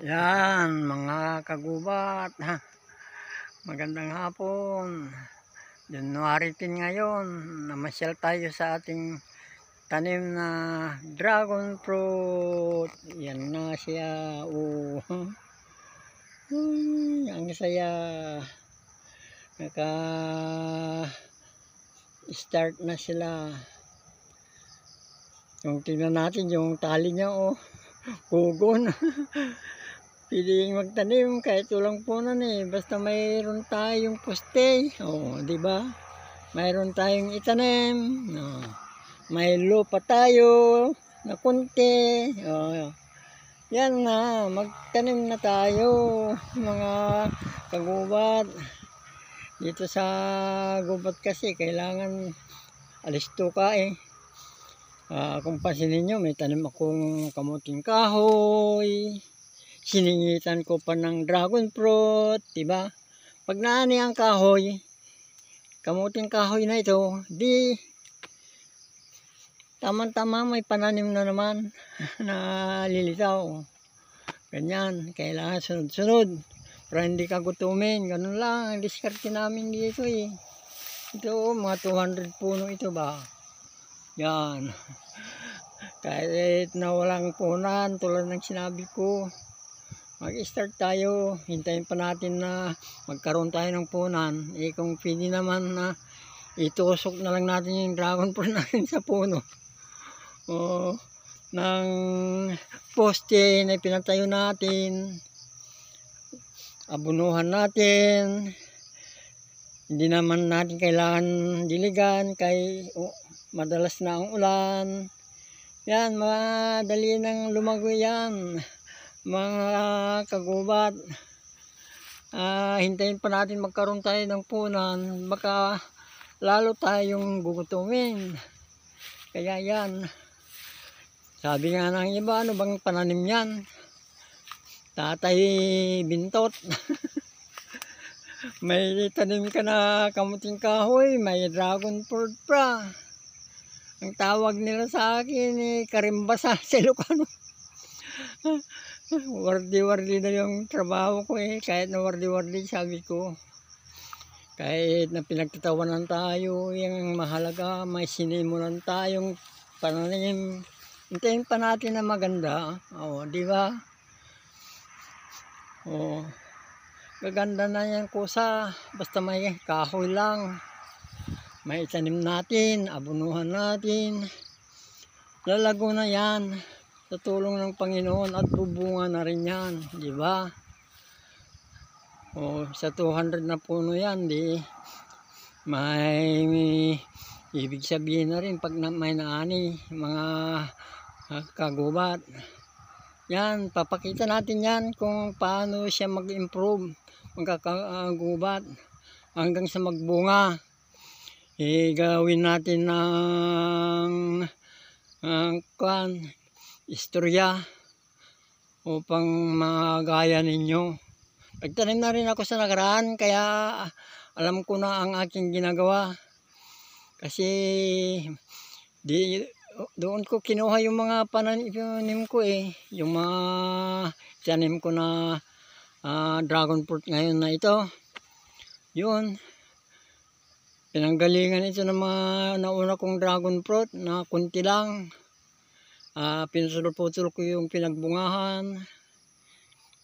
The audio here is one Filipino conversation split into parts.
Yan mga kagubat, ha? Magandang hapon. January 10 ngayon, namasyal tayo sa ating tanim na dragon fruit. Yan na siya. Oh. Ang saya. Naka start na sila. Yung tingnan natin yung tali niya, oh. Kugon. Piling magtanim kahit walang punan basta mayroon tayong poste, di ba? Mayroon tayong itanim, may lupa tayo na kunti, yan na, magtanim na tayo mga kagubat. Dito sa gubat kasi kailangan alis to ka kung pansinin nyo, may tanim akong kamuting kahoy. Siningitan ko pa ng dragon fruit, diba? Pag naani ang kahoy, kamuting kahoy na ito, di tamang-tama may pananim na naman na lilitaw. Ganyan, kailangan sunod-sunod para hindi ka gutumin. Ganun lang ang diskarte namin dito Ito, mga 200 puno ito ba? Yan. Kahit na walang punan, tulad ng sinabi ko, mag-start tayo, hintayin pa natin na magkaroon tayo ng punan. Kung pwede naman na itusok na lang natin yung dragon fruit natin sa puno. Ng poste na pinatayo natin, abunuhan natin. Hindi naman natin kailangan diligan kay madalas na ang ulan. Yan, madali nang lumago yan. Mga kagubat, hintayin pa natin magkaroon tayo ng punan, baka lalo tayong gugutumin. Kaya yan, sabi nga ng iba, ano bang pananim yan? Tatay bintot. May tanim ka na kamuting kahoy, may dragon fruit pa. Ang tawag nila sa akin karimbasa sa Ilocano. Wardi-wardi na yung trabaho ko kahit na wardi-wardi sabi ko. Kahit na pinagtatawanan tayo, yung mahalaga, may sinimulan tayong pananim. Hintayin pa natin na maganda. Di ba? Gaganda na yan kusa, basta may kahoy lang. May itanim natin, abunuhan natin. Lalago na yan. Sa tulong ng Panginoon at bubunga na rin yan, di ba? Sa 200 na puno yan, may ibig sabihin na rin pag may naani, mga kagubat. Yan, papakita natin yan kung paano siya mag-improve, magkakagubat, hanggang sa magbunga. Gawin natin ng istorya upang magaya ninyo. Nagtanim na rin ako sa nakaraan, kaya alam ko na ang aking ginagawa. Kasi doon ko kinuha yung mga pananim ko yung mga tanim ko na dragon fruit ngayon na ito. Yun, pinanggalingan ito ng mga nauna kong dragon fruit na kunti lang. Pinusulot-putol ko yung pinagbungahan,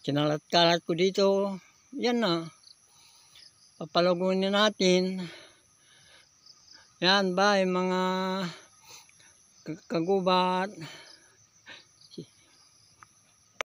kinalat-kalat ko dito. Yan na, papalagunin natin. Yan ba yung mga kagubat.